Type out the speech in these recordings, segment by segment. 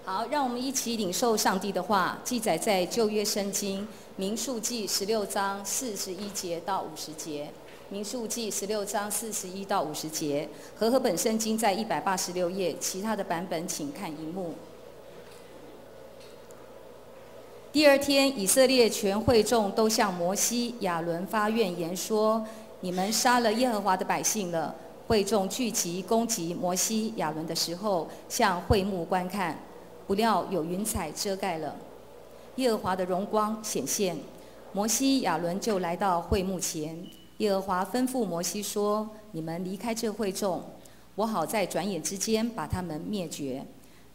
好，让我们一起领受上帝的话，记载在旧约圣经民数记16章41节到50节。民数记16章41到50节，和合本圣经在186页，其他的版本请看荧幕。第二天，以色列全会众都向摩西、亚伦发怨言说：“你们杀了耶和华的百姓了。”会众聚集攻击摩西、亚伦的时候，向会幕观看。不料有云彩遮盖了，耶和华的荣光显现，摩西、亚伦就来到会幕前。耶和华吩咐摩西说：“你们离开这会众，我好在转眼之间把他们灭绝。”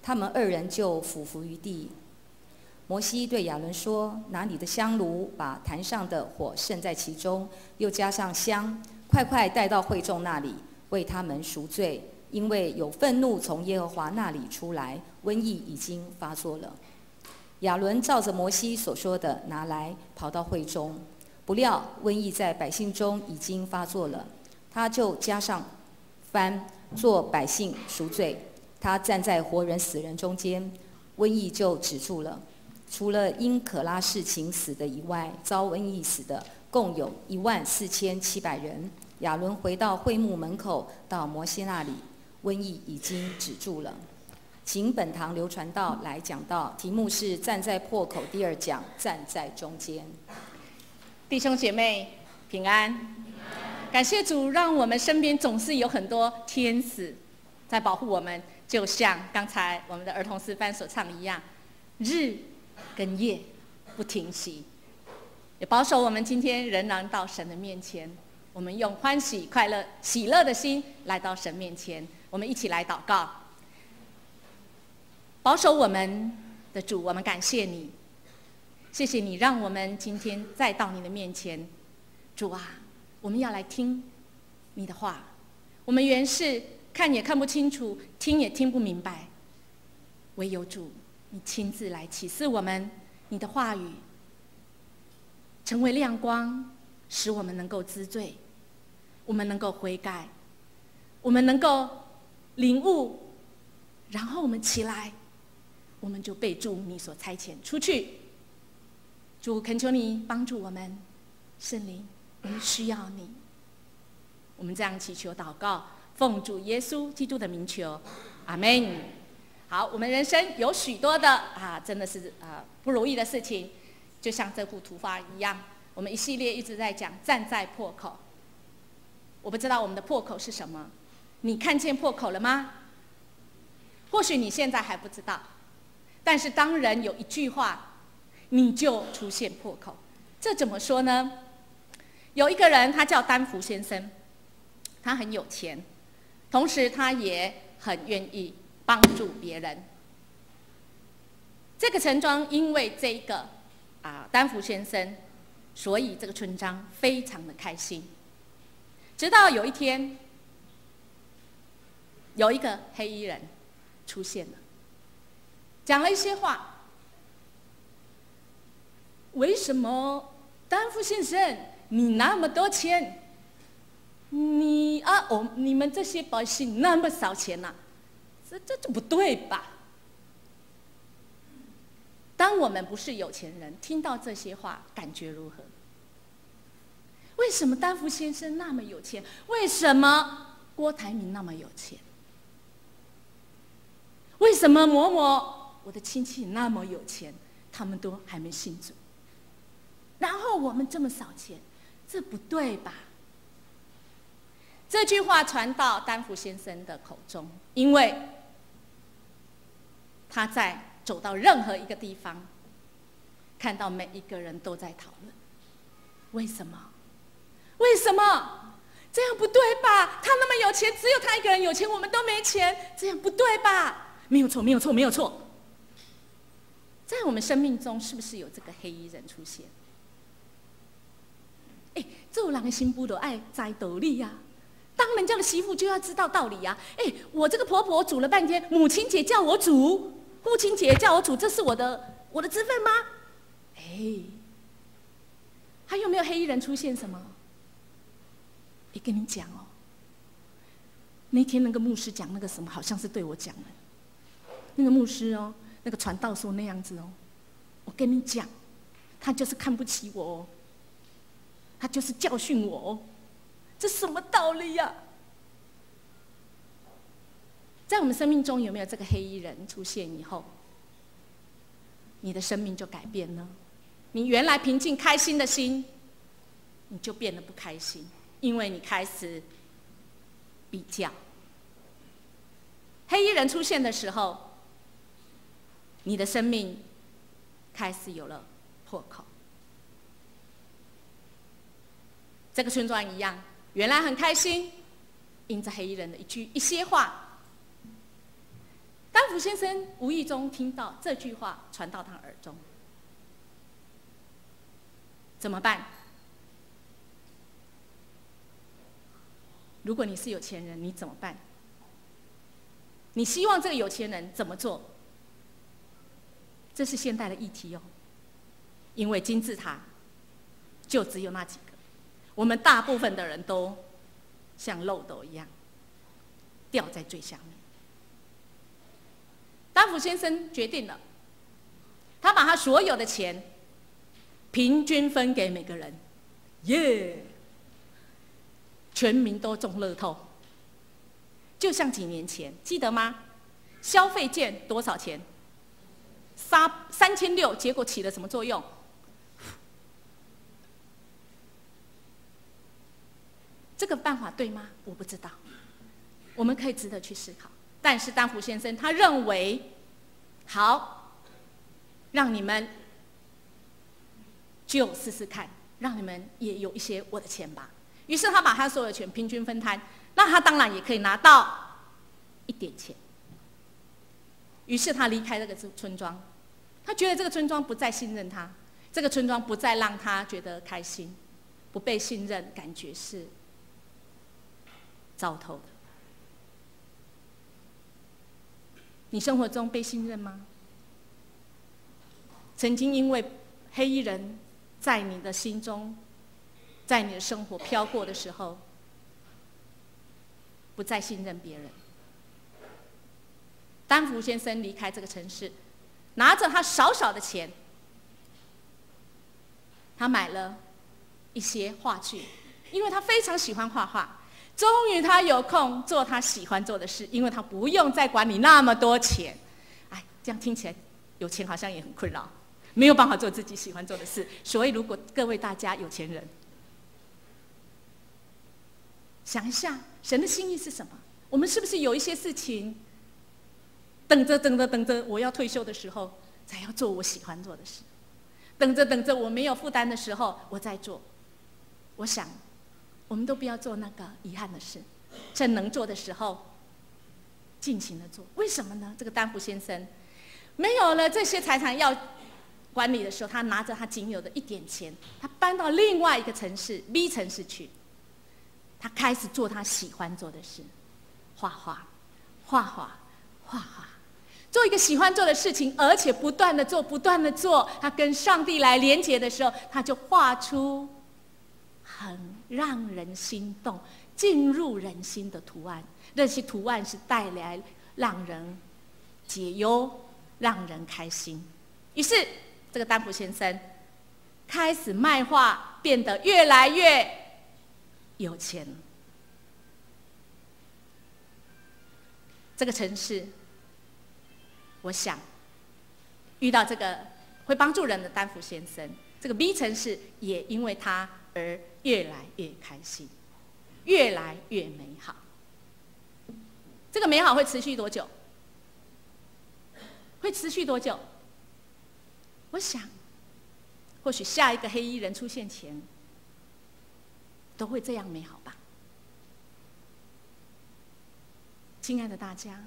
他们二人就俯伏于地。摩西对亚伦说：“拿你的香炉，把坛上的火盛在其中，又加上香，快快带到会众那里，为他们赎罪。因为有愤怒从耶和华那里出来，瘟疫已经发作了。”亚伦照着摩西所说的拿来，跑到会中。不料瘟疫在百姓中已经发作了，他就加上幡，做百姓赎罪。他站在活人死人中间，瘟疫就止住了。除了因可拉事情死的以外，遭瘟疫死的共有14700人。亚伦回到会幕门口，到摩西那里，瘟疫已经止住了。请本堂刘传道来讲道，题目是站在破口第二讲，站在中间。弟兄姐妹平安，感谢主，让我们身边总是有很多天使在保护我们，就像刚才我们的儿童诗班所唱一样，日跟夜不停息，也保守我们今天仍然到神的面前。我们用欢喜、快乐、喜乐的心来到神面前，我们一起来祷告。保守我们的主，我们感谢你，谢谢你让我们今天再到你的面前。主啊，我们要来听你的话，我们原是看也看不清楚，听也听不明白，唯有主你亲自来启示我们，你的话语成为亮光，使我们能够知罪，我们能够悔改，我们能够领悟，然后我们起来，我们就被主你所差遣出去。主，恳求你帮助我们，圣灵，我们需要你。我们这样祈求祷告，奉主耶稣基督的名求，阿们。好，我们人生有许多的真的是不如意的事情，就像这幅图画一样，我们一系列一直在讲站在破口。我不知道我们的破口是什么，你看见破口了吗？或许你现在还不知道，但是当人有一句话，你就出现破口。这怎么说呢？有一个人，他叫丹福先生，他很有钱，同时他也很愿意帮助别人。这个村庄因为这个丹福先生，所以这个村庄非常的开心。直到有一天，有一个黑衣人出现了，讲了一些话。为什么丹福先生你那么多钱，你们这些百姓那么少钱呐？这不对吧？当我们不是有钱人，听到这些话，感觉如何？为什么丹福先生那么有钱？为什么郭台铭那么有钱？为什么某某我的亲戚那么有钱，他们都还没信主？然后我们这么少钱，这不对吧？这句话传到丹福先生的口中，因为他在走到任何一个地方，看到每一个人都在讨论，为什么？为什么？这样不对吧？他那么有钱，只有他一个人有钱，我们都没钱，这样不对吧？没有错，没有错，没有错。在我们生命中，是不是有这个黑衣人出现？做人的媳妇就爱知道理呀，当人家的媳妇就要知道道理呀。我这个婆婆煮了半天，母亲节叫我煮，父亲节叫我煮，这是我的职分吗？还有没有黑衣人出现什么？跟你讲哦，那天那个牧师讲那个什么，好像是对我讲的。那个牧师哦，那个传道说那样子哦，我跟你讲，他就是看不起我哦，他就是教训我哦，这什么道理呀？在我们生命中有没有这个黑衣人出现以后，你的生命就改变了？你原来平静开心的心，你就变得不开心，因为你开始比较。黑衣人出现的时候，你的生命开始有了破口。这个村庄一样，原来很开心，因着黑衣人的一些话，丹福先生无意中听到这句话传到他耳中，怎么办？如果你是有钱人，你怎么办？你希望这个有钱人怎么做？这是现代的议题哦，因为金字塔就只有那几个，我们大部分的人都像漏斗一样掉在最下面。丹福先生决定了，他把他所有的钱平均分给每个人，耶！全民都中乐透。就像几年前，记得吗？消费券多少钱？3600，结果起了什么作用？这个办法对吗？我不知道，我们可以值得去思考。但是丹福先生他认为，好，让你们就试试看，让你们也有一些我的钱吧。于是他把他所有的钱平均分摊，那他当然也可以拿到一点钱。于是他离开这个村庄，他觉得这个村庄不再信任他，这个村庄不再让他觉得开心，不被信任，感觉是糟透的。你生活中被信任吗？曾经因为黑衣人在你的心中，在你的生活飘过的时候，不再信任别人。丹福先生离开这个城市，拿着他少少的钱，他买了一些话剧，因为他非常喜欢画画。终于他有空做他喜欢做的事，因为他不用再管你那么多钱。哎，这样听起来有钱好像也很困扰，没有办法做自己喜欢做的事。所以如果各位大家有钱人，想一下神的心意是什么？我们是不是有一些事情等着我要退休的时候才要做我喜欢做的事，等着我没有负担的时候我再做？我想我们都不要做那个遗憾的事，趁能做的时候尽情的做。为什么呢？这个丹福先生没有了这些财产要管理的时候，他拿着他仅有的一点钱，他搬到另外一个城市 B 城市去，他开始做他喜欢做的事，画画，做一个喜欢做的事情，而且不断的做。他跟上帝来连结的时候，他就画出很让人心动、进入人心的图案。这些图案是带来让人解忧、让人开心。于是，这个丹福先生开始卖画，变得越来越有钱。这个城市，我想遇到这个会帮助人的丹福先生，这个 B 城市也因为他而越来越开心，越来越美好。这个美好会持续多久？会持续多久？我想，或许下一个黑衣人出现前，都会这样美好吧。亲爱的大家，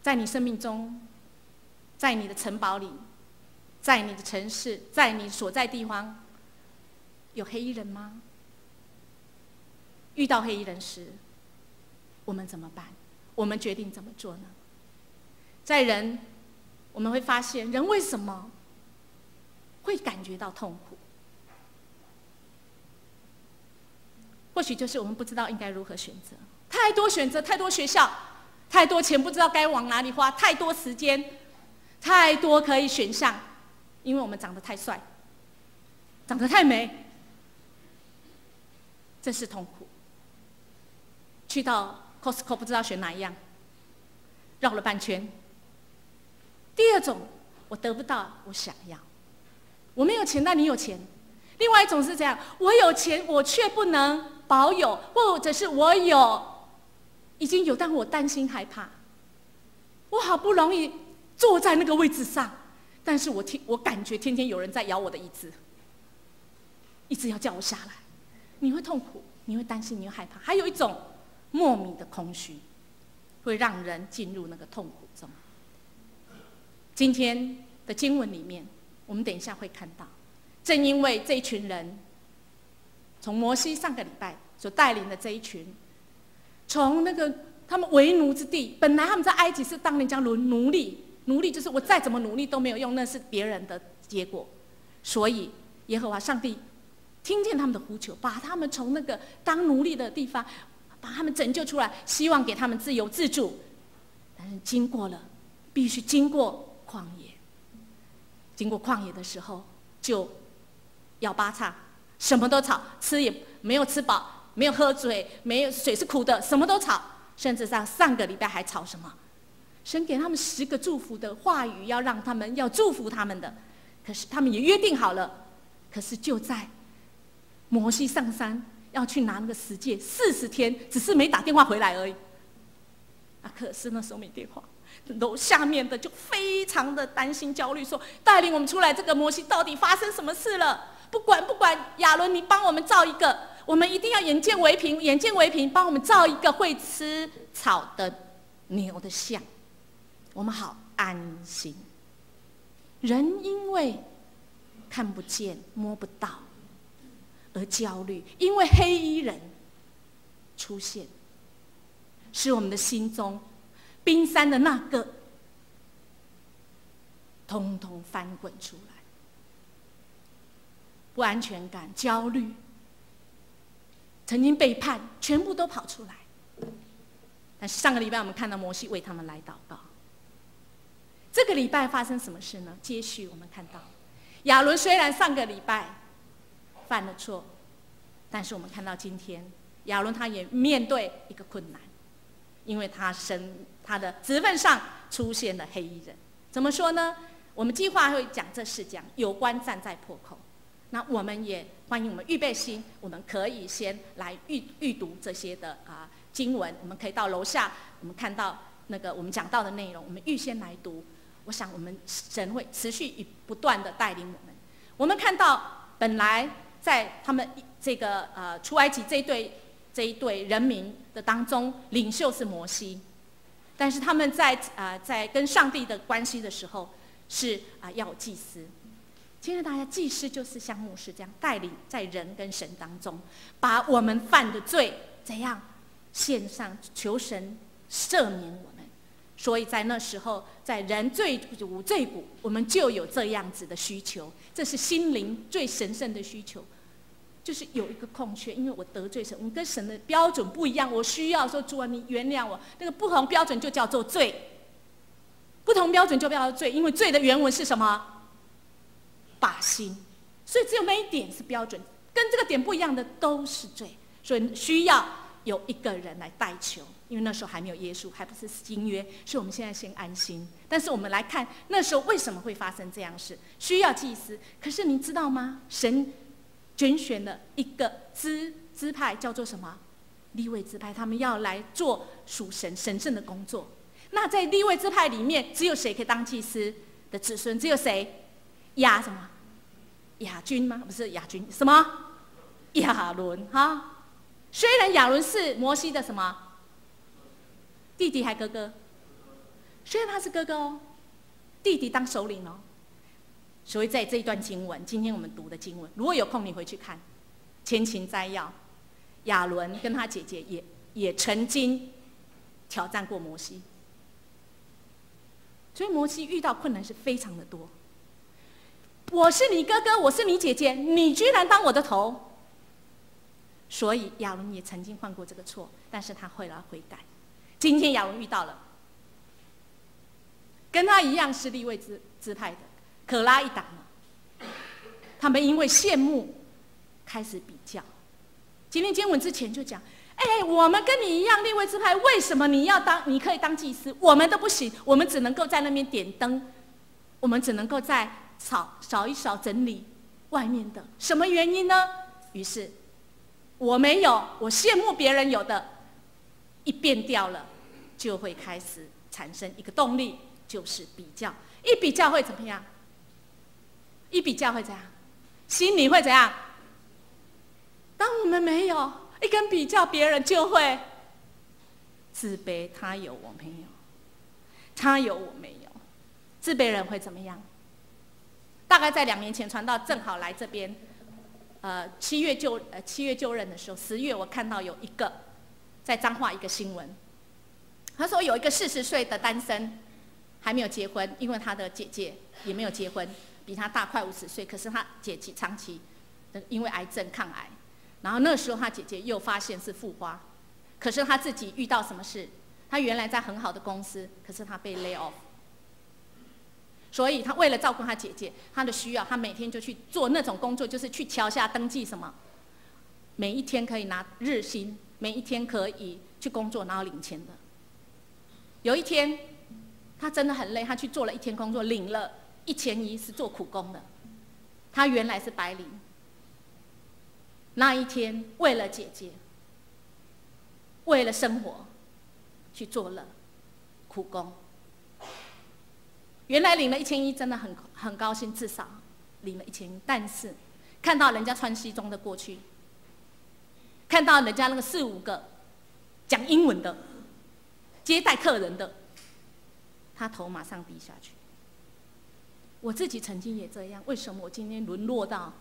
在你生命中，在你的城堡里，在你的城市，在你所在地方，有黑衣人吗？遇到黑衣人时，我们怎么办？我们决定怎么做呢？在人，我们会发现，人为什么会感觉到痛苦？或许就是我们不知道应该如何选择。太多选择，太多学校，太多钱不知道该往哪里花，太多时间，太多可以选项，因为我们长得太帅，长得太美，这是痛苦。去到 Costco 不知道选哪一样，绕了半圈。第二种，我得不到我想要，我没有钱，但你有钱。另外一种是这样，我有钱，我却不能保有，或者是我已经有，但我担心害怕。我好不容易坐在那个位置上，但是我感觉天天有人在咬我的椅子，一直要叫我下来。你会痛苦，你会担心，你会害怕。还有一种莫名的空虚，会让人进入那个痛苦中。今天的经文里面，我们等一下会看到，正因为这一群人，从摩西上个礼拜所带领的这一群，从那个他们为奴之地，本来他们在埃及是当人家奴隶，奴隶就是我再怎么努力都没有用，那是别人的结果。所以耶和华上帝听见他们的呼求，把他们从那个当奴隶的地方，把他们拯救出来，希望给他们自由自主。但是必须经过旷野，经过旷野的时候，就咬八叉，什么都吵，吃也没有吃饱，没有喝水，没有水是苦的，什么都吵。甚至上个礼拜还吵什么？神给他们10个祝福的话语，要让他们要祝福他们的，可是他们也约定好了。可是就在摩西上山要去拿那个十诫，40天，只是没打电话回来而已。可是那时候没电话，楼下面的就非常的担心焦虑，说带领我们出来这个摩西到底发生什么事了？不管亚伦，你帮我们造一个，我们一定要眼见为凭，帮我们造一个会吃草的牛的像，我们好安心。人因为看不见摸不到而焦虑，因为黑衣人出现，使我们的心中冰山的那个通通翻滚出来，不安全感、焦虑、曾经背叛，全部都跑出来。但是上个礼拜我们看到摩西为他们来祷告。这个礼拜发生什么事呢？接续我们看到亚伦虽然上个礼拜犯了错，但是我们看到今天亚伦他也面对一个困难，因为他的职分上出现了黑衣人。怎么说呢？我们计划会讲这4讲有关站在破口。那我们也欢迎我们预备心，我们可以先来预读这些的经文。我们可以到楼下，我们看到那个我们讲到的内容，我们预先来读。我想我们神会持续不断的带领我们。我们看到本来在他们这个出埃及这一对人民的当中，领袖是摩西，但是他们在跟上帝的关系的时候是要有祭司。亲爱的大家，祭司就是像牧师这样带领在人跟神当中，把我们犯的罪怎样献上，求神赦免我们。所以在那时候，在人最古，我们就有这样子的需求，这是心灵最神圣的需求，就是有一个空缺，因为我得罪神，我们跟神的标准不一样，我需要说主啊，你原谅我。那个不同标准就叫做罪，不同标准就叫做罪，因为罪的原文是什么？靶心，所以只有那一点是标准，跟这个点不一样的都是罪，所以需要有一个人来代求。因为那时候还没有耶稣，还不是新约，所以我们现在先安心。但是我们来看那时候为什么会发生这样的事，需要祭司。可是你知道吗？神拣选了一个支派，叫做什么？利未支派，他们要来做属神神圣的工作。那在利未支派里面，只有谁可以当祭司的子孙？只有谁？什么？亚军吗？不是亚军，什么？亚伦哈。虽然亚伦是摩西的什么弟弟还哥哥，虽然他是哥哥哦，弟弟当首领哦。所以在这一段经文，今天我们读的经文，如果有空你回去看，前情摘要，亚伦跟他姐姐也曾经挑战过摩西，所以摩西遇到困难是非常的多。我是你哥哥，我是你姐姐，你居然当我的头。所以亚伦也曾经犯过这个错，但是他后来悔改。今天亚伦遇到了，跟他一样是利未支派的，可拉一党了。他们因为羡慕，开始比较。今天经文之前就讲，我们跟你一样利未支派，为什么你可以当祭司，我们都不行？我们只能够在那边点灯，我们只能够在扫一扫整理外面的，什么原因呢？于是我没有，我羡慕别人有的，一变掉了，就会开始产生一个动力，就是比较。一比较会怎么样？一比较会怎样？心里会怎样？当我们没有，一跟比较别人就会自卑，他有我没有，他有我没有。自卑人会怎么样？大概在2年前传道正好来这边，7月就任的时候，10月我看到有一个在彰化一个新闻，他说有一个40岁的单身还没有结婚，因为他的姐姐也没有结婚，比他大快50岁，可是他姐姐长期因为癌症抗癌，然后那时候他姐姐又发现是复发，可是他自己遇到什么事？他原来在很好的公司，可是他被 lay off。所以他为了照顾他姐姐，他的需要，他每天就去做那种工作，就是去桥下登记什么，每一天可以拿日薪，每一天可以去工作，然后领钱的。有一天，他真的很累，他去做了1天工作，领了1100，是做苦工的。他原来是白领，那一天为了姐姐，为了生活，去做了苦工。原来领了1100，真的很高兴，至少领了1100。但是看到人家穿西装的过去，看到人家那个4、5个讲英文的接待客人的，他头马上低下去。我自己曾经也这样，为什么我今天沦落到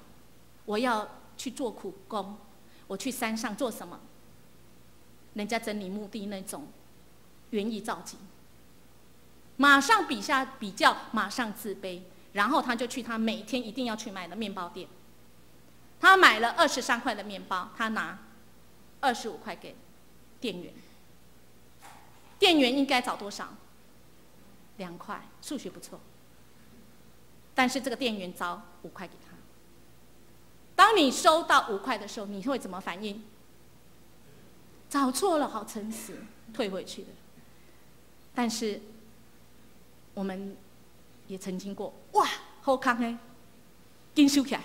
我要去做苦工？我去山上做什么？人家整理墓地那种园艺造景。马上比较，马上自卑，然后他就去他每天一定要去买的面包店。他买了23块的面包，他拿25块给店员。店员应该找多少？2块，数学不错。但是这个店员找5块给他。当你收到5块的时候，你会怎么反应？找错了，好诚实，退回去的。但是我们也曾经过，哇，好康哎，紧收起来。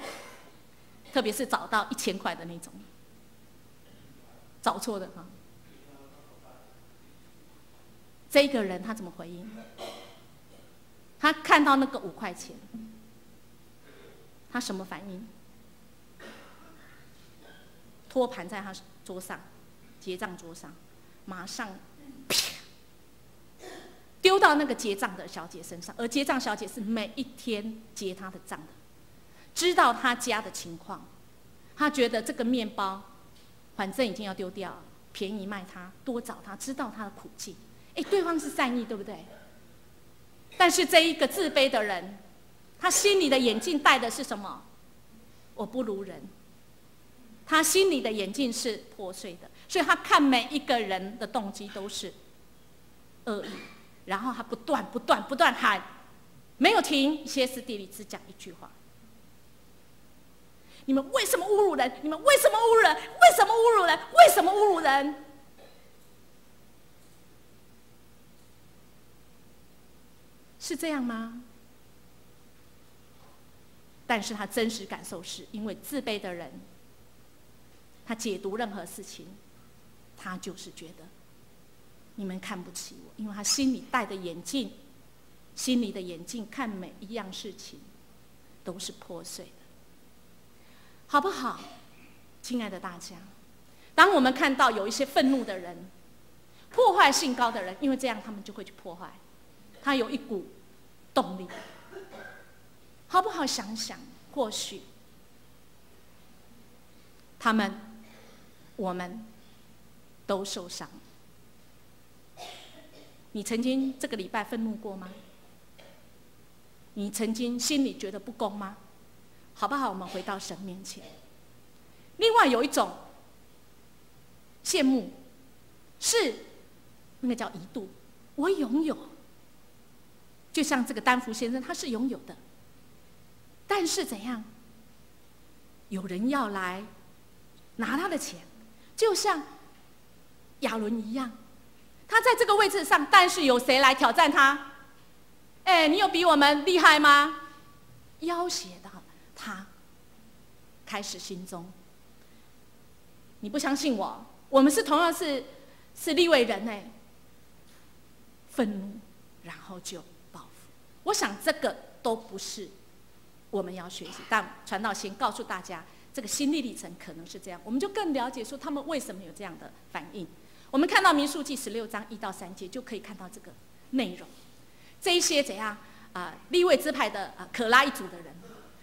特别是找到1000块的那种，找错的哈。这个人他怎么回应？他看到那个5块钱，他什么反应？托盘在他桌上，结账桌上，马上啪丢到那个结账的小姐身上，而结账小姐是每一天结他的账的，知道他家的情况，他觉得这个面包反正已经要丢掉了，便宜卖他，多找他，知道他的苦境。对方是善意，对不对？但是这一个自卑的人，他心里的眼镜戴的是什么？我不如人。他心里的眼镜是破碎的，所以他看每一个人的动机都是恶意。然后他不断喊，没有停，歇斯底里只讲一句话：你们为什么侮辱人？你们为什么侮辱人？为什么侮辱人？为什么侮辱人？是这样吗？但是他真实感受是，因为自卑的人，他解读任何事情，他就是觉得你们看不起我，因为他心里戴的眼镜，心里的眼镜看每一样事情都是破碎的，好不好？亲爱的大家，当我们看到有一些愤怒的人、破坏性高的人，因为这样他们就会去破坏，他有一股动力，好不好？想想，或许他们、我们都受伤。你曾经这个礼拜愤怒过吗？你曾经心里觉得不公吗？好不好？我们回到神面前。另外有一种羡慕，是那个叫嫉妒，我拥有，就像这个丹福先生，他是拥有的，但是怎样？有人要来拿他的钱，就像亚伦一样，他在这个位置上，但是有谁来挑战他？哎，你有比我们厉害吗？要挟到他，开始心中，你不相信我，我们是同样是利未人哎，愤怒，然后就报复。我想这个都不是我们要学习，但传道先告诉大家，这个心理历程可能是这样，我们就更了解说他们为什么有这样的反应。我们看到民数记16章1到3节，就可以看到这个内容。这一些怎样利未支派的可拉一族的人，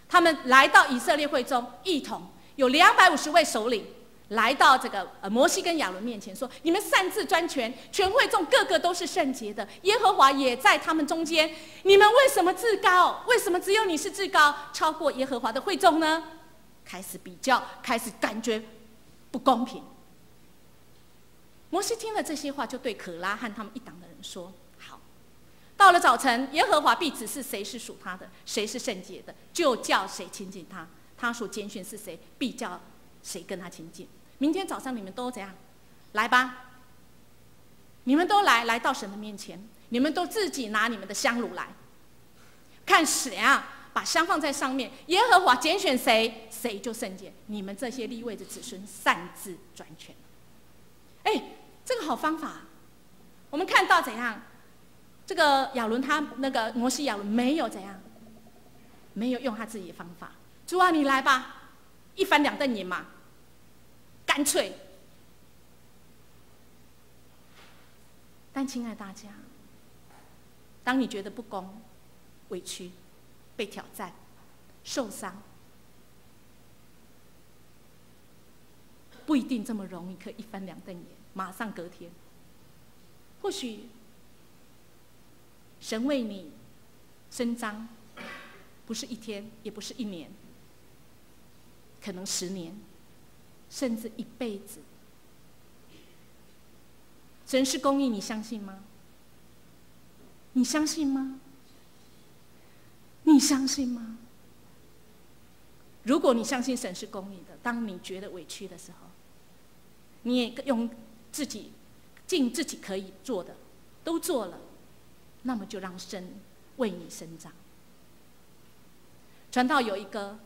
他们来到以色列会中，一同有250位首领来到这个摩西跟亚伦面前说：“你们擅自专权，全会众个个都是圣洁的，耶和华也在他们中间。你们为什么自高？为什么只有你是至高，超过耶和华的会众呢？”开始比较，开始感觉不公平。摩西听了这些话，就对可拉和他们一党的人说：“好，到了早晨，耶和华必指示谁是属他的，谁是圣洁的，就叫谁亲近他。他所拣选是谁，必叫谁跟他亲近。明天早上你们都怎样？来吧，你们都来到神的面前，你们都自己拿你们的香炉来，看谁把香放在上面，耶和华拣选谁，谁就圣洁。你们这些利未的子孙擅自专权。”哎，这个好方法。我们看到怎样？这个亚伦他那个摩西亚伦没有怎样，没有用他自己的方法。主啊，你来吧，一翻两瞪眼嘛，干脆。但亲爱的大家，当你觉得不公、委屈、被挑战、受伤，不一定这么容易，可以一翻两瞪眼，马上隔天。或许神为你伸张，不是1天，也不是1年，可能10年，甚至一辈子。神是公义，你相信吗？你相信吗？你相信吗？如果你相信神是公义的，当你觉得委屈的时候，你也用尽自己可以做的都做了，那么就让神为你伸张。传道有一个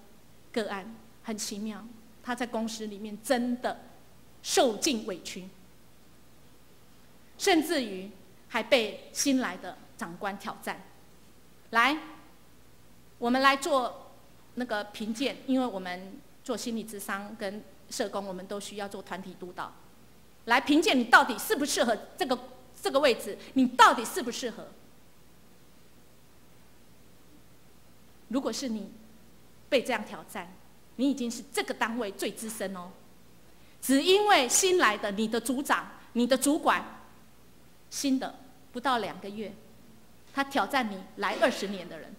个案很奇妙，他在公司里面真的受尽委屈，甚至于还被新来的长官挑战。来，我们来做那个评鉴，因为我们做心理咨商跟社工，我们都需要做团体督导，来评鉴你到底适不适合这个位置，你到底适不适合。如果是你被这样挑战，你已经是这个单位最资深哦，只因为新来的你的组长、你的主管，新的不到2个月，他挑战你来20年的人，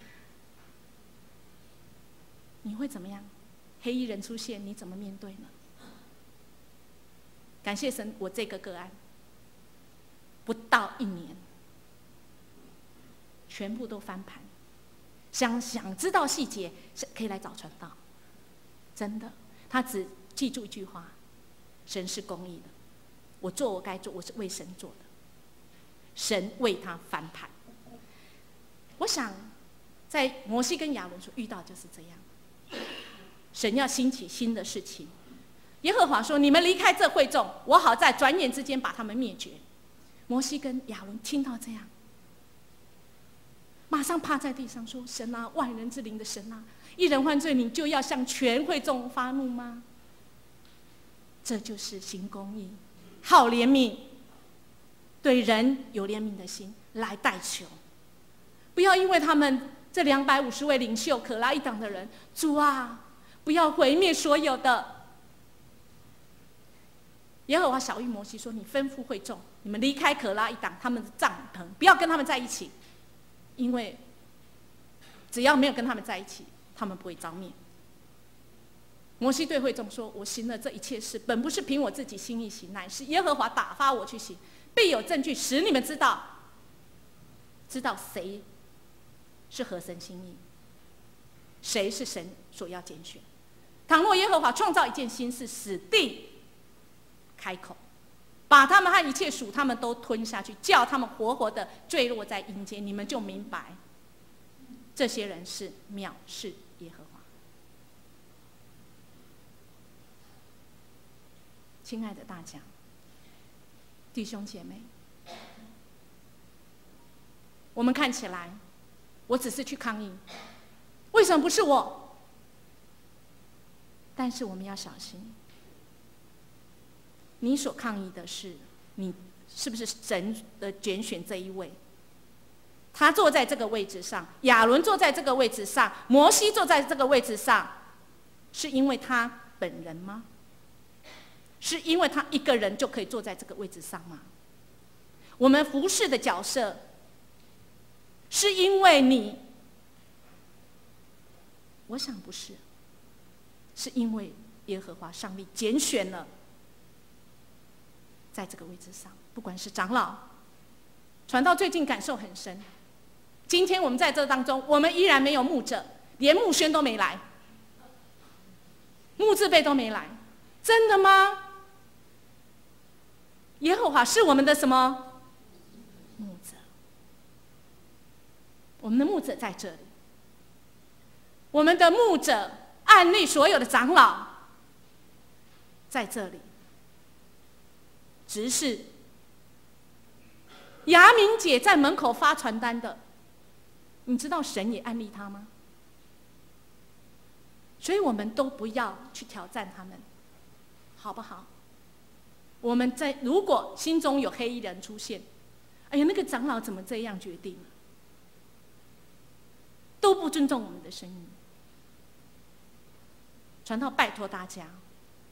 你会怎么样？黑衣人出现，你怎么面对呢？感谢神，我这个个案不到1年，全部都翻盘。想知道细节，可以来找传道。真的，他只记住一句话：神是公义的，我做我该做，我是为神做的。神为他翻盘。我想，在摩西跟亚伦所遇到就是这样。神要兴起新的事情。耶和华说：“你们离开这会众，我好在转眼之间把他们灭绝。”摩西跟亚伦听到这样，马上趴在地上说：“神啊，万人之灵的神啊，一人犯罪，你就要向全会众发怒吗？”这就是行公义、好怜悯，对人有怜悯的心来代求。不要因为他们这250位领袖可拉一党的人，主啊，不要毁灭所有的。耶和华晓谕摩西说：“你吩咐会众，你们离开可拉一党他们的帐篷，不要跟他们在一起，因为只要没有跟他们在一起，他们不会遭灭。”摩西对会众说：“我行了这一切事，本不是凭我自己心意行，乃是耶和华打发我去行，必有证据使你们知道谁是合神心意？谁是神所要拣选？倘若耶和华创造一件新事，使地开口，把他们和一切属他们都吞下去，叫他们活活的坠落在阴间，你们就明白，这些人是藐视耶和华。亲爱的大家，弟兄姐妹，我们看起来，我只是去抗议，为什么不是我？但是我们要小心，你所抗议的是，你是不是神的拣选这一位？他坐在这个位置上，亚伦坐在这个位置上，摩西坐在这个位置上，是因为他本人吗？是因为他一个人就可以坐在这个位置上吗？我们服侍的角色，是因为你？我想不是，是因为耶和华上帝拣选了，在这个位置上，不管是长老，传道最近感受很深。今天我们在这当中，我们依然没有牧者，连牧宣都没来，牧字辈都没来，真的吗？耶和华是我们的什么牧者？我们的牧者在这里，我们的牧者按立所有的长老在这里，只是雅敏姐在门口发传单的，你知道神也按立他吗？所以我们都不要去挑战他们，好不好？我们如果心中有黑衣人出现，哎呀，那个长老怎么这样决定？都不尊重我们的声音。传道拜托大家，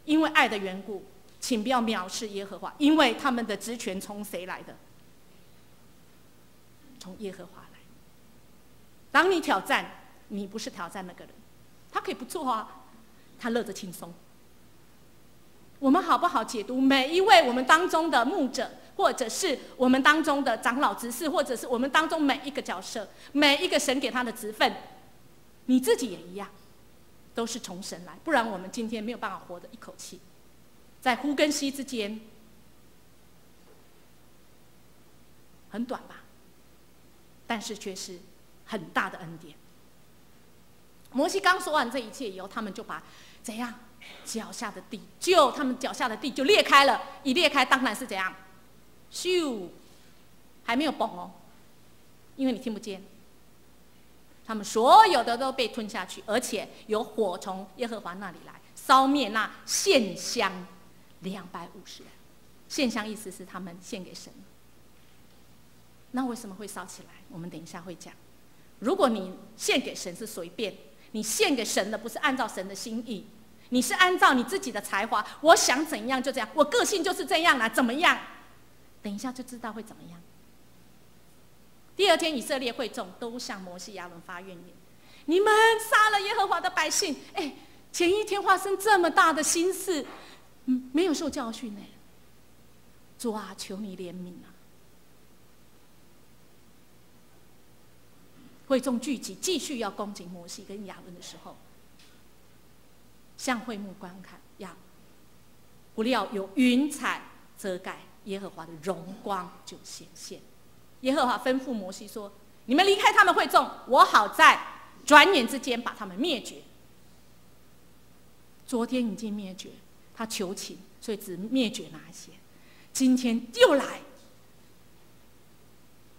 因为爱的缘故，请不要藐视耶和华，因为他们的职权从谁来的？从耶和华来。当你挑战，你不是挑战那个人，他可以不做啊，他乐得轻松。我们好不好解读每一位我们当中的牧者，或者是我们当中的长老执事，或者是我们当中每一个角色，每一个神给他的职分，你自己也一样，都是从神来，不然我们今天没有办法活得一口气。在呼跟吸之间，很短吧，但是却是很大的恩典。摩西刚说完这一切以后，他们就把怎样脚下的地，他们脚下的地就裂开了，一裂开当然是怎样，咻，还没有崩哦，因为你听不见。他们所有的都被吞下去，而且有火从耶和华那里来，烧灭那献香250人。献香意思是他们献给神。那为什么会烧起来？我们等一下会讲。如果你献给神是随便，你献给神的不是按照神的心意，你是按照你自己的才华，我想怎样就这样，我个性就是这样啦，怎么样？等一下就知道会怎么样。第二天，以色列会众都向摩西、亚伦发怨言：你们杀了耶和华的百姓，前一天发生这么大的新事，没有受教训呢。主啊，求你怜悯啊！会众聚集，继续要攻击摩西跟亚伦的时候，向会幕观看，不料有云彩遮盖，耶和华的荣光就显现。耶和华吩咐摩西说：你们离开他们会众，我好在转眼之间把他们灭绝。昨天已经灭绝，他求情，所以只灭绝那一些。今天又来，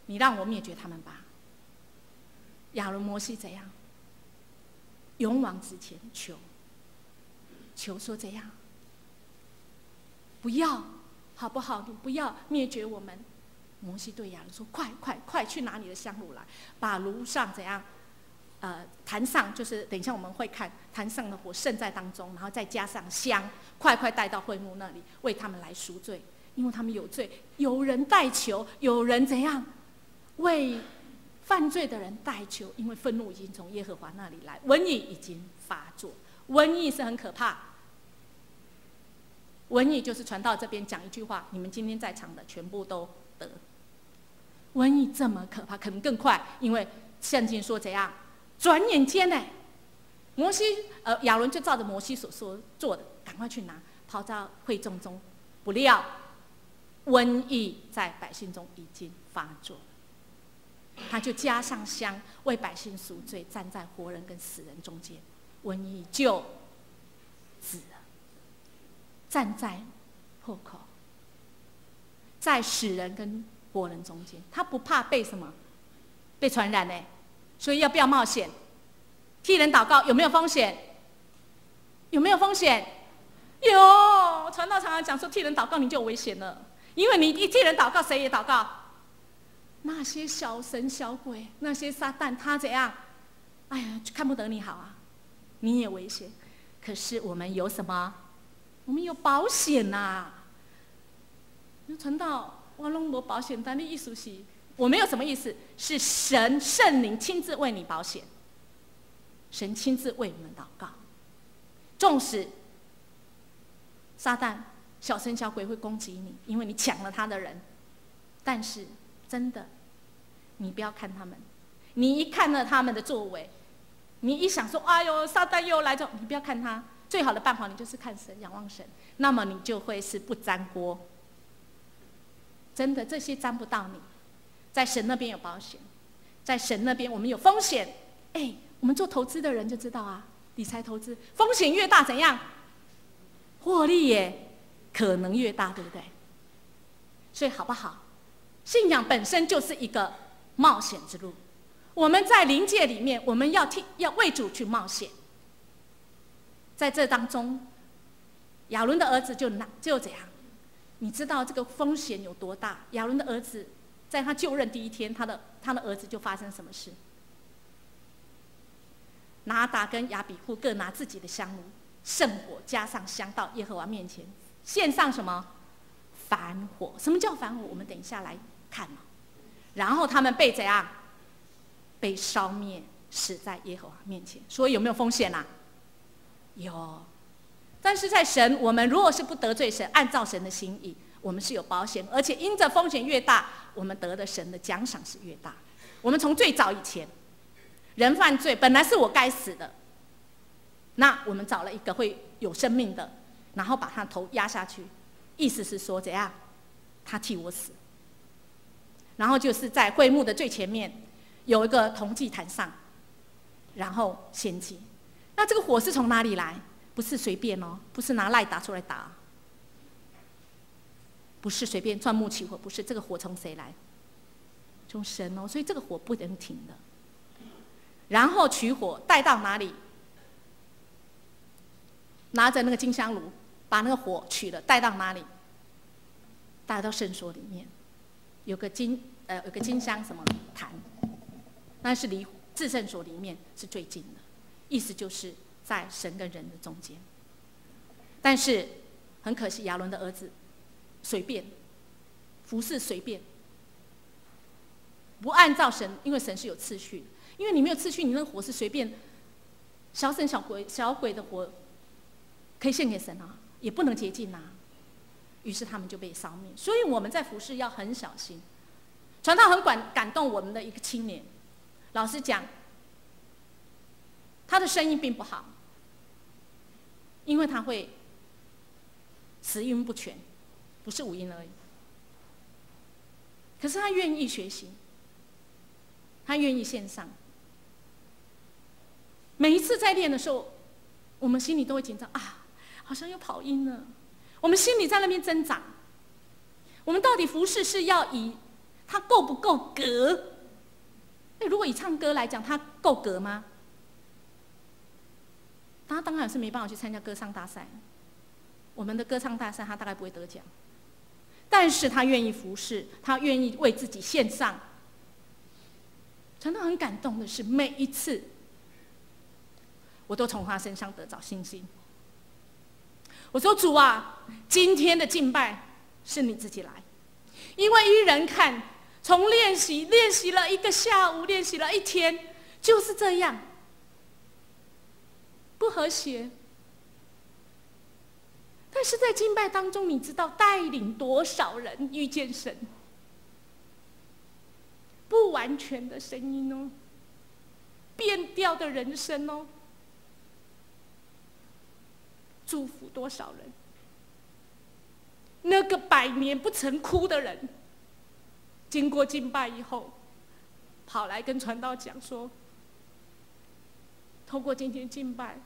你让我灭绝他们吧。亚伦、摩西怎样？勇往直前求说怎样？不要，好不好？你不要灭绝我们。摩西对亚伦说：快去拿你的香炉来，把炉上怎样？坛上就是等一下我们会看，坛上的火盛在当中，然后再加上香，快带到会幕那里，为他们来赎罪，因为他们有罪。有人代求，有人怎样为犯罪的人代求，因为愤怒已经从耶和华那里来，瘟疫已经发作。瘟疫是很可怕，瘟疫就是传道这边讲一句话，你们今天在场的全部都得。瘟疫这么可怕，可能更快，因为圣经说怎样？转眼间呢，亚伦就照着摩西所说做的，赶快去拿，抛到会众中，不料瘟疫在百姓中已经发作了。他就加上香，为百姓赎罪，站在活人跟死人中间，瘟疫就止了。站在破口，在死人跟活人中间，他不怕被什么？被传染呢？所以要不要冒险？替人祷告有没有风险？有没有风险？有。传道常常讲说，替人祷告你就有危险了，因为你一替人祷告，谁也祷告？那些小神小鬼，那些撒旦，他怎样？哎呀，看不得你好啊，你也危险。可是我们有什么？我们有保险呐。传道，我拢没保险，但你意思是，我没有什么意思，是神圣灵亲自为你保险，神亲自为我们祷告。纵使撒旦、小神小鬼会攻击你，因为你抢了他的人，但是真的，你不要看他们，你一看了他们的作为，你一想说，哎呦，撒旦又来着，你不要看他，最好的办法你就是看神，仰望神，那么你就会是不沾锅。真的，这些沾不到你，在神那边有保险，在神那边我们有风险。哎，我们做投资的人就知道啊，理财投资风险越大怎样，获利也可能越大，对不对？所以好不好？信仰本身就是一个冒险之路。我们在灵界里面，我们要为主去冒险。在这当中，亚伦的儿子就怎样？你知道这个风险有多大？亚伦的儿子在他就任第一天，他的儿子就发生什么事？拿达跟亚比户各拿自己的香炉，圣火加上香到耶和华面前，献上什么？凡火。什么叫凡火？我们等一下来看嘛。然后他们被怎样？被烧灭，死在耶和华面前。所以有没有风险啊？有。但是在神，我们如果是不得罪神，按照神的心意，我们是有保险，而且因着风险越大，我们得的神的奖赏是越大。我们从最早以前，人犯罪本来是我该死的，那我们找了一个会有生命的，然后把他头压下去，意思是说怎样？他替我死。然后就是在会幕的最前面有一个铜祭坛上，然后献祭。那这个火是从哪里来？不是随便哦，不是拿赖打出来打，不是随便钻木起火，不是。这个火从谁来？从神哦，所以这个火不能停的。然后取火带到哪里？拿着那个金香炉，把那个火取了，带到哪里？带到圣所里面，有个金香什么坛，那是离至圣所里面是最近的，意思就是在神跟人的中间。但是很可惜，亚伦的儿子随便服侍，随便不按照神，因为神是有次序的。因为你没有次序，你那个火是随便小神小鬼的火，可以献给神啊，也不能洁净啊。于是他们就被烧灭。所以我们在服侍要很小心。传道很感动我们的一个青年，老实讲，他的声音并不好，因为他会词韵不全，不是五音而已。可是他愿意学习，他愿意献上。每一次在练的时候，我们心里都会紧张啊，好像又跑音了。我们心里在那边挣扎。我们到底服侍是要以他够不够格？如果以唱歌来讲，他够格吗？他当然是没办法去参加歌唱大赛。我们的歌唱大赛，他大概不会得奖。但是他愿意服侍，他愿意为自己献上。真的很感动的是，每一次我都从他身上得着信心。我说主啊，今天的敬拜是你自己来，因为依人看，从练习了一个下午，练习了一天，就是这样，不和谐。但是在敬拜当中，你知道带领多少人遇见神？不完全的声音哦，变掉的人生哦。祝福多少人？那个100年不曾哭的人，经过敬拜以后，跑来跟传道讲说：透过今天敬拜，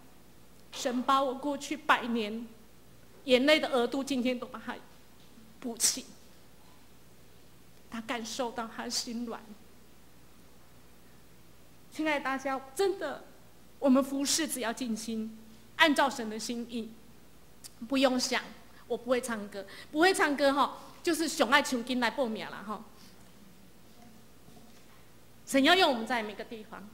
神把我过去100年眼泪的额度，今天都把它补齐。他感受到他心软。亲爱的大家，真的，我们服事只要尽心，按照神的心意，不用想我不会唱歌，不会唱歌哈，就是上爱唱经来报名啦哈。神要用我们在每个地方，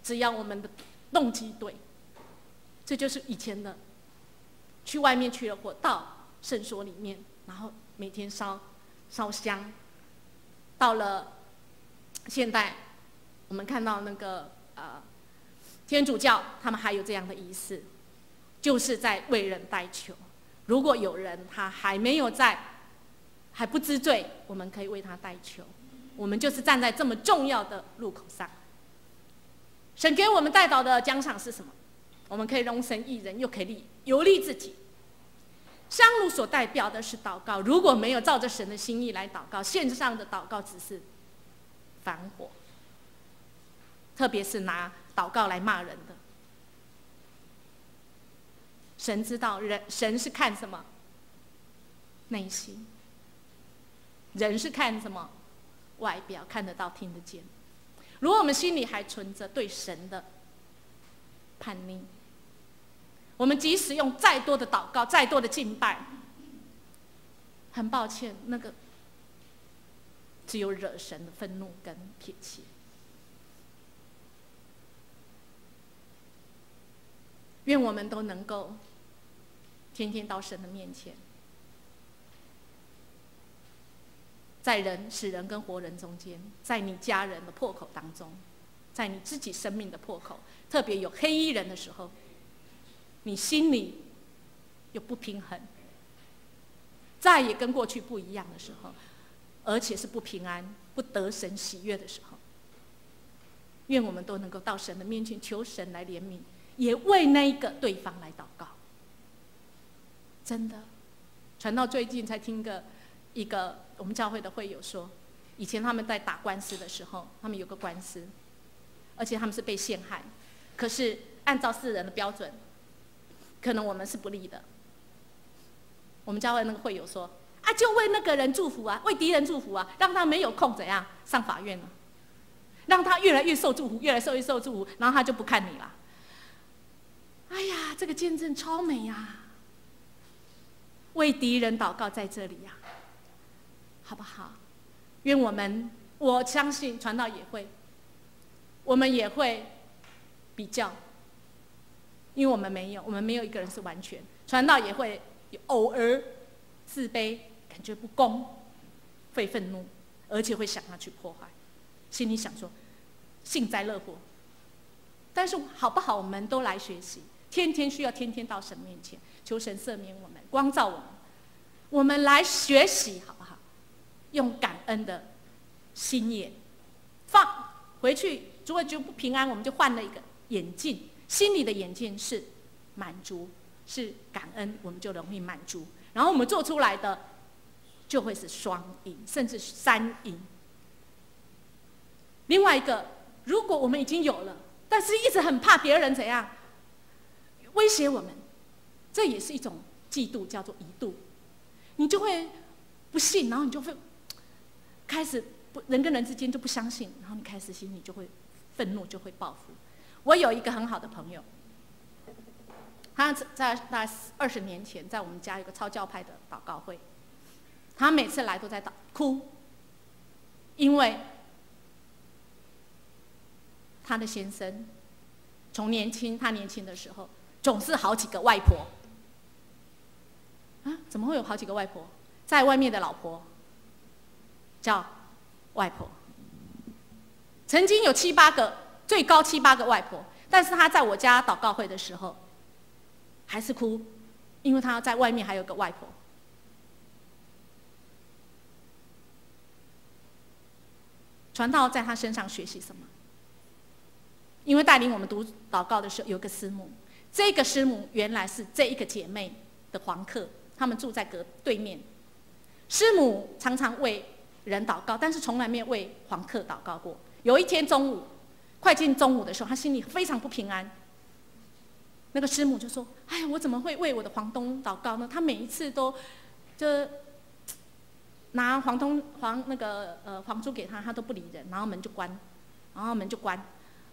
只要我们的动机对，这就是以前的，去外面取了火到圣所里面，然后每天烧香。到了现代，我们看到那个天主教，他们还有这样的仪式，就是在为人代求。如果有人他还不知罪，我们可以为他代求。我们就是站在这么重要的路口上，神给我们代祷的奖赏是什么？我们可以容神益人，又可以游历自己。香炉所代表的是祷告，如果没有照着神的心意来祷告，线上的祷告只是反火，特别是拿祷告来骂人的。神知道神是看什么？内心。人是看什么？外表，看得到听得见。如果我们心里还存着对神的叛逆，我们即使用再多的祷告，再多的敬拜，很抱歉，那个只有惹神的愤怒跟撇弃。愿我们都能够天天到神的面前，在人死人跟活人中间，在你家人的破口当中，在你自己生命的破口，特别有黑衣人的时候，你心里有不平衡，再也跟过去不一样的时候，而且是不平安、不得神喜悦的时候，愿我们都能够到神的面前，求神来怜悯，也为那一个对方来祷告。真的，传到最近才听一个我们教会的会友说，以前他们在打官司的时候，他们有个官司，而且他们是被陷害，可是按照世人的标准，可能我们是不利的。我们教会那个会友说：“啊，就为那个人祝福啊，为敌人祝福啊，让他没有空怎样上法院了，让他越来越受祝福，越来越受祝福，然后他就不看你了。”哎呀，这个见证超美呀！为敌人祷告在这里呀，好不好？愿我相信传道也会，我们也会比较。因为我们没有一个人是完全，传道也会偶尔自卑，感觉不公，会愤怒，而且会想要去破坏，心里想说幸灾乐祸。但是好不好，我们都来学习，天天到神面前，求神赦免我们，光照我们，我们来学习好不好？用感恩的心眼放回去，如果就不平安，我们就换了一个眼镜。心里的眼镜是满足，是感恩，我们就容易满足。然后我们做出来的就会是双赢，甚至3赢。另外一个，如果我们已经有了，但是一直很怕别人怎样威胁我们，这也是一种嫉妒，叫做嫉妒。你就会不信，然后你就会开始人跟人之间就不相信，然后你开始心里就会愤怒，就会报复。我有一个很好的朋友，他在大概20年前，在我们家有个超教派的祷告会，他每次来都在哭，因为他的先生从他年轻的时候，总是好几个外婆。啊，怎么会有好几个外婆？在外面的老婆叫外婆，曾经有7、8个。最高7、8个外婆，但是他在我家祷告会的时候，还是哭，因为他在外面还有个外婆。传道在他身上学习什么？因为带领我们读祷告的时候，有个师母，这个师母原来是这一个姐妹的房客，他们住在对面。师母常常为人祷告，但是从来没有为房客祷告过。有一天中午，快进中午的时候，她心里非常不平安。那个师母就说：“哎，我怎么会为我的房东祷告呢？他每一次都就拿房租给他，他都不理人，然后门就关。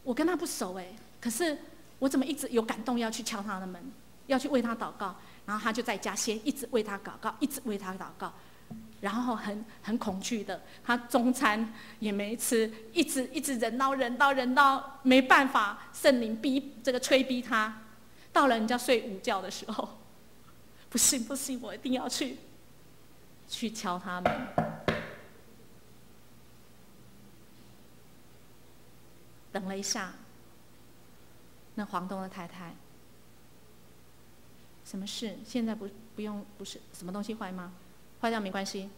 我跟他不熟哎，可是我怎么一直有感动要去敲他的门，要去为他祷告？然后他就在家先一直为他祷告，一直为他祷告，然后很恐惧的，他中餐也没吃，一直忍到没办法，圣灵催逼他，到了人家睡午觉的时候，不行，我一定要去敲他门。”等了一下，那房东的太太，什么事？现在不用，不是什么东西坏吗？坏掉没关系，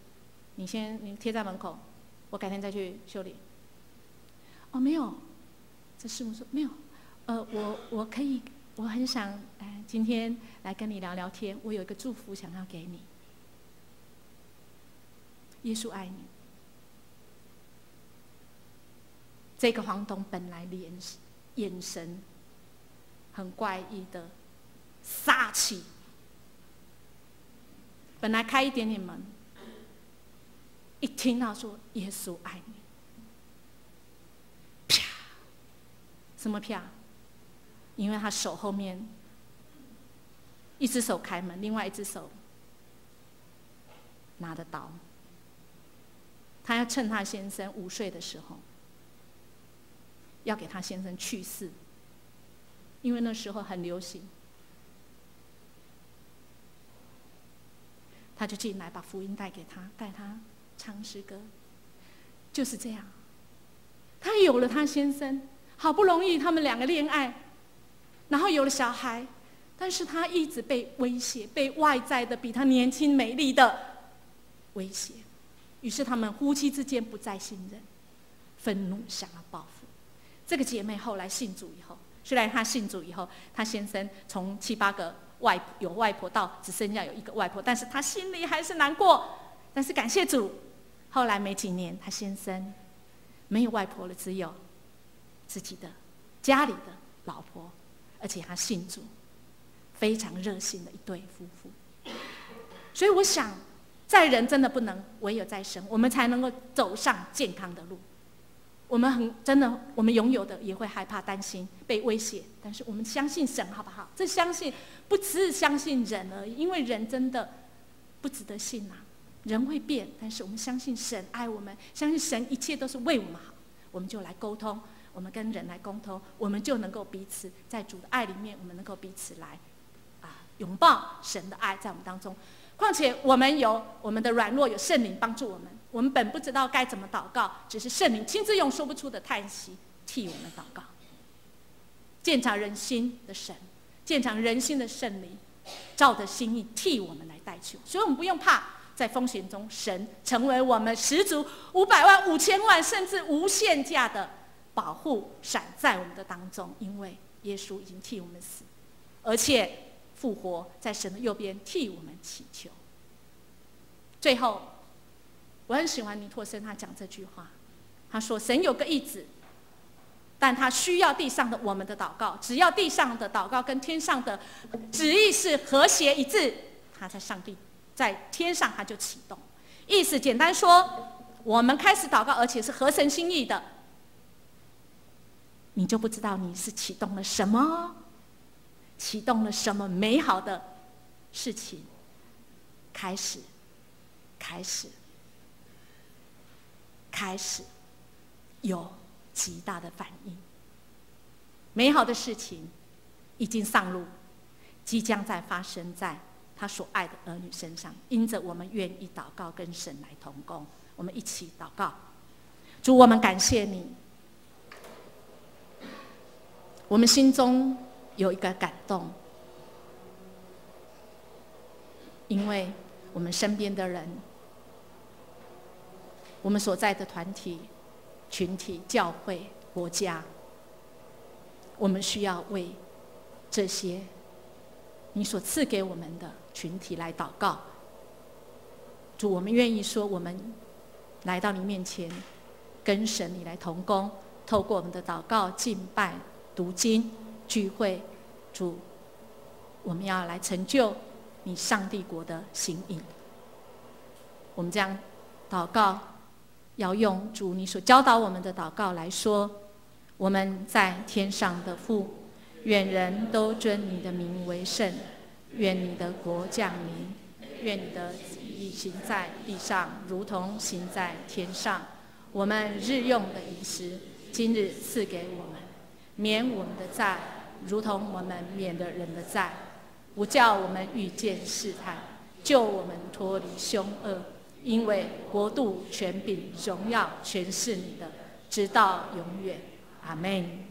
你贴在门口，我改天再去修理。哦，没有，这师母说没有，我可以，我很想今天来跟你聊聊天，我有一个祝福想要给你。耶稣爱你。这个房东本来眼神很怪异的杀气，本来开一点点门，一听到说耶稣爱你，啪，什么啪？因为他手后面一只手开门，另外一只手拿着刀，他要趁他先生午睡的时候，要给他先生去世，因为那时候很流行。他就进来把福音带给他，带他唱诗歌，就是这样。他有了他先生，好不容易他们两个恋爱，然后有了小孩，但是他一直被威胁，被外在的比他年轻美丽的威胁，于是他们夫妻之间不再信任，愤怒想要报复。这个姐妹后来信主以后，虽然她信主以后，她先生从7、8个有外婆到只剩下有一个外婆，但是她心里还是难过。但是感谢主，后来没几年，她先生没有外婆了，只有自己的家里的老婆，而且她信主，非常热心的一对夫妇。所以我想，在人真的不能，唯有在神，我们才能够走上健康的路。我们我们拥有的也会害怕、担心、被威胁，但是我们相信神，好不好？这相信不只是相信人而已，因为人真的不值得信啊。人会变，但是我们相信神爱我们，相信神一切都是为我们好，我们就来沟通，我们跟人来沟通，我们就能够彼此在主的爱里面，我们能够彼此来拥抱神的爱在我们当中。况且我们有我们的软弱，有圣灵帮助我们。我们本不知道该怎么祷告，只是圣灵亲自用说不出的叹息替我们祷告。鉴察人心的神，鉴察人心的圣灵，照着心意替我们来代求。所以我们不用怕，在风险中，神成为我们10足500万、5000万，甚至无限价的保护伞在我们的当中，因为耶稣已经替我们死，而且复活在神的右边替我们祈求。最后，我很喜欢尼托生他讲这句话，他说神有个意志，但他需要地上的我们的祷告，只要地上的祷告跟天上的旨意是和谐一致，他在上帝在天上他就启动。意思简单说，我们开始祷告，而且是合神心意的，你就不知道你是启动了什么，启动了什么美好的事情，开始有极大的反应。美好的事情已经上路，即将在发生在他所爱的儿女身上。因着我们愿意祷告，跟神来同工，我们一起祷告。主，我们感谢你，我们心中有一个感动，因为我们身边的人，我们所在的团体、群体、教会、国家，我们需要为这些你所赐给我们的群体来祷告。主，我们愿意说，我们来到你面前，跟神你来同工，透过我们的祷告、敬拜、读经、聚会，主，我们要来成就你上帝国的心意。我们这样祷告，要用主你所教导我们的祷告来说：我们在天上的父，愿人都尊你的名为圣，愿你的国降临，愿你的旨意行在地上，如同行在天上。我们日用的饮食，今日赐给我们，免我们的债，如同我们免了人的债，不叫我们遇见试探，救我们脱离凶恶。因为国度、权柄、荣耀，全是你的，直到永远。阿们。